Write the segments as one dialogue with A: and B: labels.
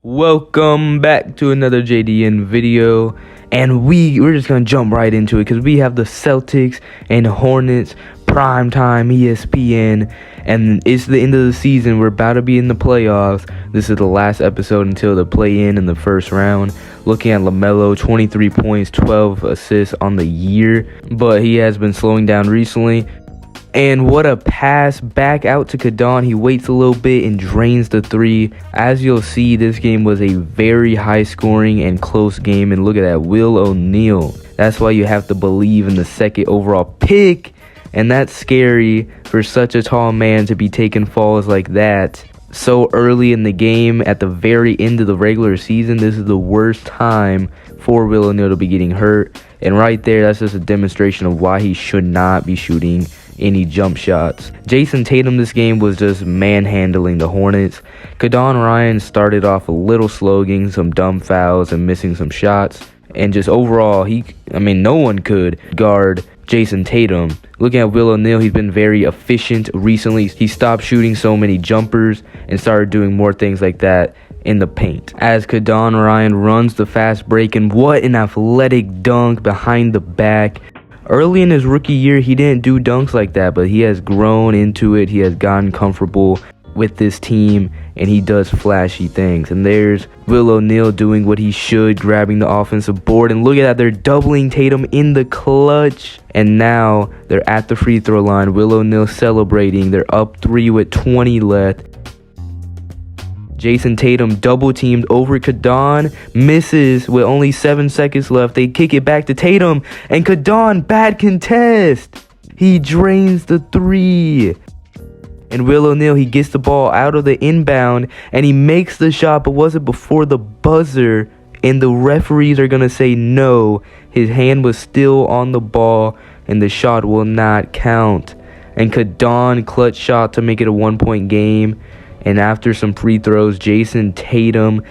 A: Welcome back to another JDN video, and we're just gonna jump right into it because we have the Celtics and Hornets primetime ESPN, and it's the end of the season. We're about to be in the playoffs. This is the last episode until the play-in in the first round. Looking at LaMelo, 23 points, 12 assists on the year, but he has been slowing down recently. And what a pass back out to Kadon. He waits a little bit and drains the three. As you'll see, this game was a very high scoring and close game. And look at that, Will O'Neal. That's why you have to believe in the second overall pick. And that's scary for such a tall man to be taking falls like that so early in the game at the very end of the regular season. This is the worst time for Will O'Neal to be getting hurt. And right there, that's just a demonstration of why he should not be shooting any jump shots. Jason Tatum this game was just manhandling the Hornets. Kadon Ryan started off a little slow, getting some dumb fouls and missing some shots. And just overall, no one could guard Jason Tatum. Looking at Will O'Neal, he's been very efficient recently. He stopped shooting so many jumpers and started doing more things like that in the paint. As Kadon Ryan runs the fast break, and what an athletic dunk behind the back. Early in his rookie year, he didn't do dunks like that, but he has grown into it. He has gotten comfortable with this team, and he does flashy things. And there's Will O'Neal doing what he should, grabbing the offensive board. And look at that, they're doubling Tatum in the clutch. And now they're at the free throw line. Will O'Neal celebrating. They're up 3 with 20 left. Jason Tatum double teamed over Kadon, misses with only 7 seconds left. They kick it back to Tatum, and Kadon, bad contest. He drains the three. And Will O'Neal, he gets the ball out of the inbound, and he makes the shot, but was it before the buzzer? And the referees are going to say no. His hand was still on the ball, and the shot will not count. And Kadon clutch shot to make it a 1-point game. And after some free throws, Jason Tatum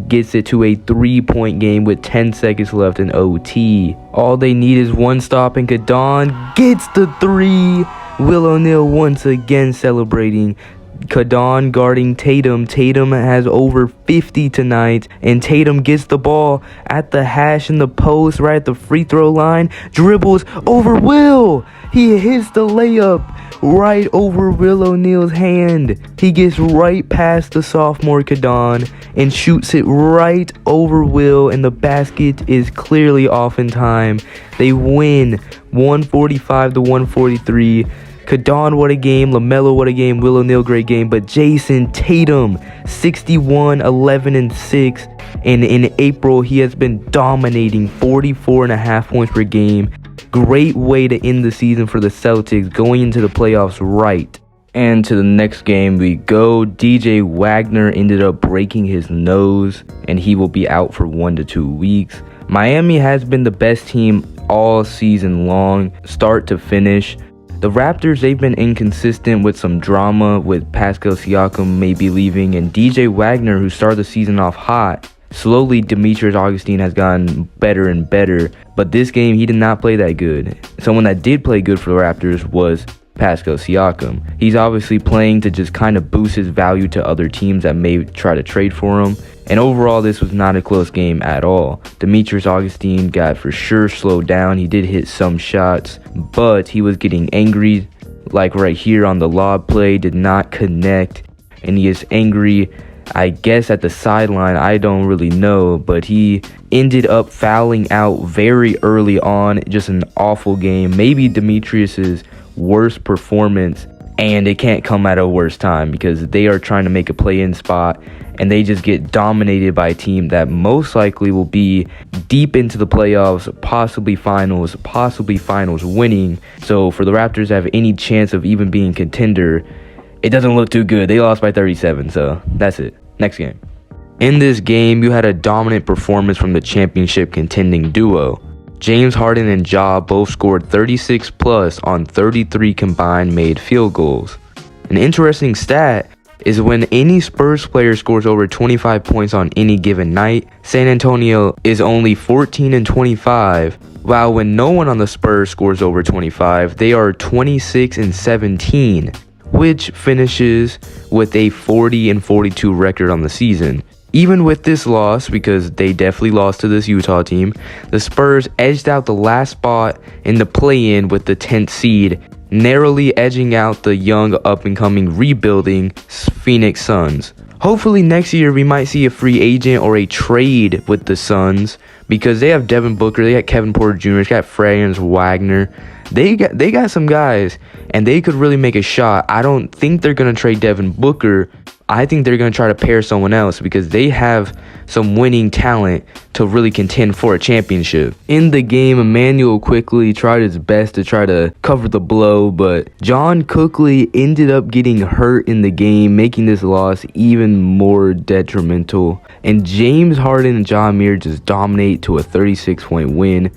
A: gets it to a 3-point game with 10 seconds left in OT. All they need is one stop, and Kadon gets the three. Will O'Neal once again celebrating. Kadon guarding Tatum. Tatum has over 50 tonight, and Tatum gets the ball at the hash in the post right at the free throw line. Dribbles over Will. He hits the layup right over Will O'Neal's hand. He gets right past the sophomore Kadon and shoots it right over Will, and the basket is clearly off in time. They win 145 to 143. Kadon, what a game. LaMelo, what a game. Will O'Neal, great game. But Jason Tatum, 61, 11, and 6. And in April, he has been dominating, 44.5 points per game. Great way to end the season for the Celtics, going into the playoffs right. And to the next game we go. DJ Wagner ended up breaking his nose, and he will be out for 1 to 2 weeks. Miami has been the best team all season long, start to finish. The Raptors, they've been inconsistent with some drama with Pascal Siakam maybe leaving, and DJ Wagner, who started the season off hot. Slowly, Demetrius Augustine has gotten better and better, but this game, he did not play that good. Someone that did play good for the Raptors was Pascal Siakam. He's obviously playing to just kind of boost his value to other teams that may try to trade for him. And overall, this was not a close game at all. Demetrius Augustine got for sure slowed down. He did hit some shots, but he was getting angry, like right here on the lob play, did not connect. And he is angry, I guess, at the sideline. I don't really know, but he ended up fouling out very early on. Just an awful game. Maybe Demetrius's worst performance, and it can't come at a worse time because they are trying to make a play-in spot, and they just get dominated by a team that most likely will be deep into the playoffs, possibly finals winning. So for the Raptors to have any chance of even being contender, it doesn't look too good. They lost by 37, so that's it. Next game. In this game, you had a dominant performance from the championship contending duo. James Harden and Ja both scored 36 plus on 33 combined made field goals. An interesting stat is when any Spurs player scores over 25 points on any given night, San Antonio is only 14 and 25, while when no one on the Spurs scores over 25, they are 26 and 17. which finishes with a 40 and 42 record on the season. Even with this loss, because they definitely lost to this Utah team, the Spurs edged out the last spot in the play-in with the 10th seed, narrowly edging out the young up-and-coming rebuilding Phoenix Suns. Hopefully next year we might see a free agent or a trade with the Suns, because they have Devin Booker, they got Kevin Porter Jr., they got Franz Wagner. They got some guys, and they could really make a shot. I don't think they're going to trade Devin Booker. I think they're going to try to pair someone else because they have some winning talent to really contend for a championship. In the game, Emmanuel quickly tried his best to try to cover the blow, but John quickly ended up getting hurt in the game, making this loss even more detrimental. And James Harden and Ja Morant just dominate to a 36-point win.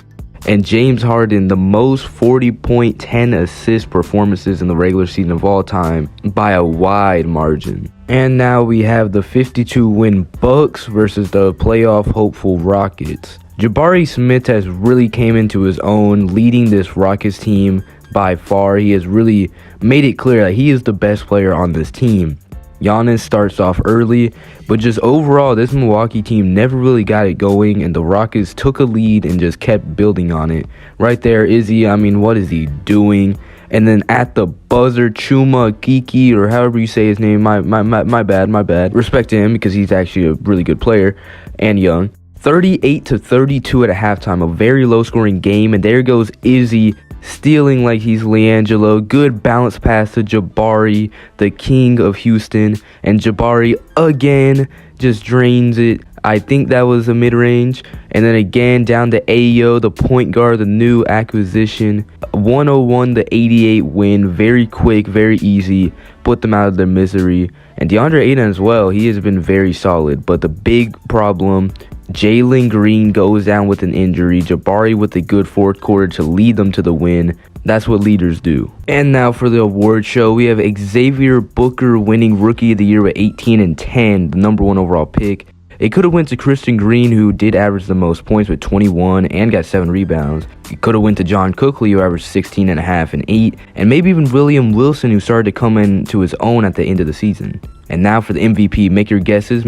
A: And James Harden, the most 40-point, 10-assist performances in the regular season of all time by a wide margin. And now we have the 52-win Bucks versus the playoff hopeful Rockets. Jabari Smith has really came into his own, leading this Rockets team by far. He has really made it clear that he is the best player on this team. Giannis starts off early, but just overall, this Milwaukee team never really got it going, and the Rockets took a lead and just kept building on it. Right there, Izzy, I mean, what is he doing? And then at the buzzer, Chuma Kiki, or however you say his name, my bad. Respect to him because he's actually a really good player and young. 38-32 at halftime, a very low-scoring game, and there goes Izzy, stealing like he's LiAngelo. Good bounce pass to Jabari, the king of Houston. And Jabari again just drains it. I think that was a mid-range. And then again down to Ayo, the point guard, the new acquisition. 101-88 win. Very quick, very easy. Put them out of their misery. And DeAndre Ayton as well. He has been very solid. But the big problem, Jalen Green goes down with an injury. Jabari with a good fourth quarter to lead them to the win. That's what leaders do. And now for the award show, we have Xavier Booker winning Rookie of the Year with 18 and 10, the number 1 overall pick. It could have went to Christian Green, who did average the most points with 21 and got 7 rebounds. It could have went to John Cookley, who averaged 16 and a half and 8. And maybe even William Wilson, who started to come into his own at the end of the season. And now for the MVP, make your guesses,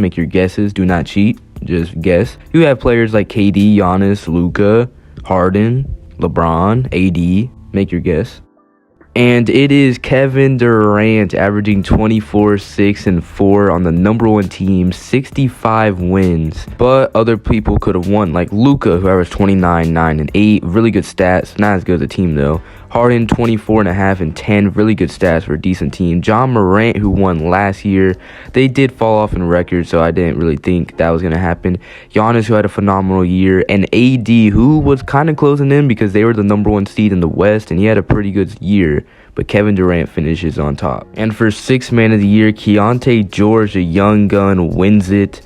A: do not cheat. Just guess. You have players like KD, Giannis, Luka, Harden, LeBron, AD. Make your guess. And it is Kevin Durant averaging 24, 6, and 4 on the number 1 team, 65 wins. But other people could have won, like Luka, who averaged 29, 9, and 8. Really good stats. Not as good as a team, though. Harden, 24 and a half and 10. Really good stats for a decent team. Ja Morant, who won last year. They did fall off in records, so I didn't really think that was going to happen. Giannis, who had a phenomenal year. And AD, who was kind of closing in because they were the number 1 seed in the West, and he had a pretty good year. But Kevin Durant finishes on top. And for 6th man of the year, Keontae George, a young gun, wins it.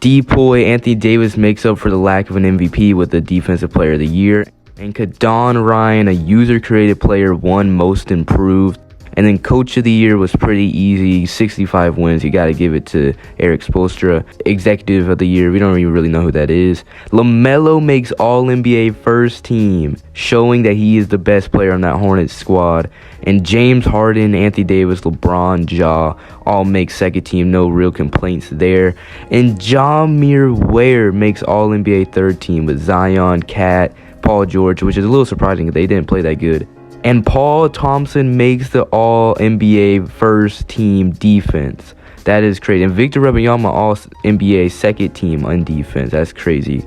A: D-Boy Anthony Davis makes up for the lack of an MVP with the Defensive Player of the Year. And Kadon Ryan, a user-created player, won Most Improved. And then Coach of the Year was pretty easy, 65 wins. You got to give it to Eric Spoelstra. Executive of the Year, we don't even really know who that is. LaMelo makes All-NBA first team, showing that he is the best player on that Hornets squad. And James Harden, Anthony Davis, LeBron, Ja all make second team. No real complaints there. And Jameer Ware makes All-NBA third team with Zion, Cat, Paul George, which is a little surprising. They didn't play that good. And Paul Thompson makes the All-NBA first team defense. That is crazy. And Victor Wembanyama, All-NBA second team on defense. That's crazy.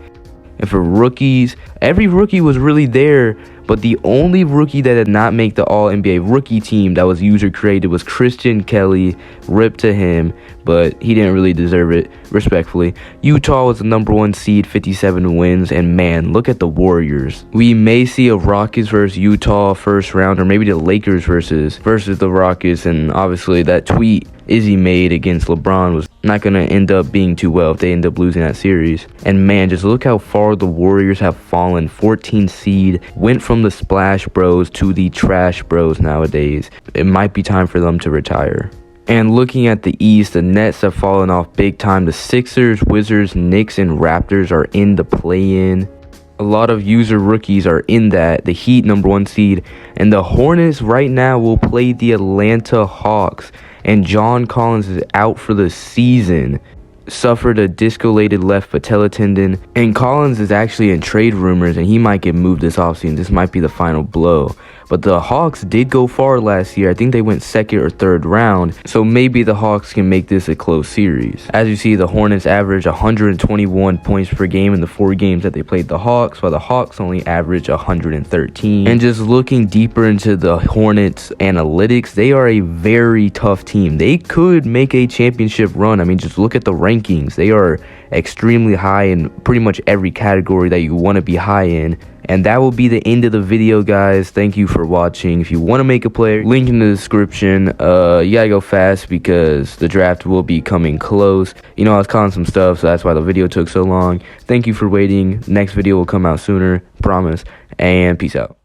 A: And for rookies, every rookie was really there, but the only rookie that did not make the All-NBA rookie team that was user-created was Christian Kelly. Rip to him, but he didn't really deserve it, respectfully. Utah was the number 1 seed, 57 wins, and man, look at the Warriors. We may see a Rockets versus Utah first round, or maybe the Lakers versus the Rockets, and obviously that tweet Izzy made against LeBron was not going to end up being too well if they end up losing that series. And man, just look how far the Warriors have fallen. 14 seed, went from the Splash Bros to the Trash Bros nowadays. It might be time for them to retire. And looking at the East, the Nets have fallen off big time. The Sixers, Wizards, Knicks, and Raptors are in the play-in. A lot of user rookies are in that. The Heat, number 1 seed. And the Hornets right now will play the Atlanta Hawks. And John Collins is out for the season. suffered a discolated left patella tendon, and Collins is actually in trade rumors and he might get moved this offseason. This might be the final blow. But the Hawks did go far last year. I think they went second or third round, so maybe the Hawks can make this a close series. As you see, the Hornets average 121 points per game in the 4 games that they played the Hawks, while the Hawks only average 113. And just looking deeper into the Hornets analytics, they are a very tough team. They could make a championship run. I mean, just look at the rankings. They are extremely high in pretty much every category that you want to be high in. And that will be the end of the video, guys. Thank you for watching. If you want to make a player, link in the description. You gotta go fast because the draft will be coming close. You know, I was calling some stuff, so that's why the video took so long. Thank you for waiting. Next video will come out sooner, promise. And peace out.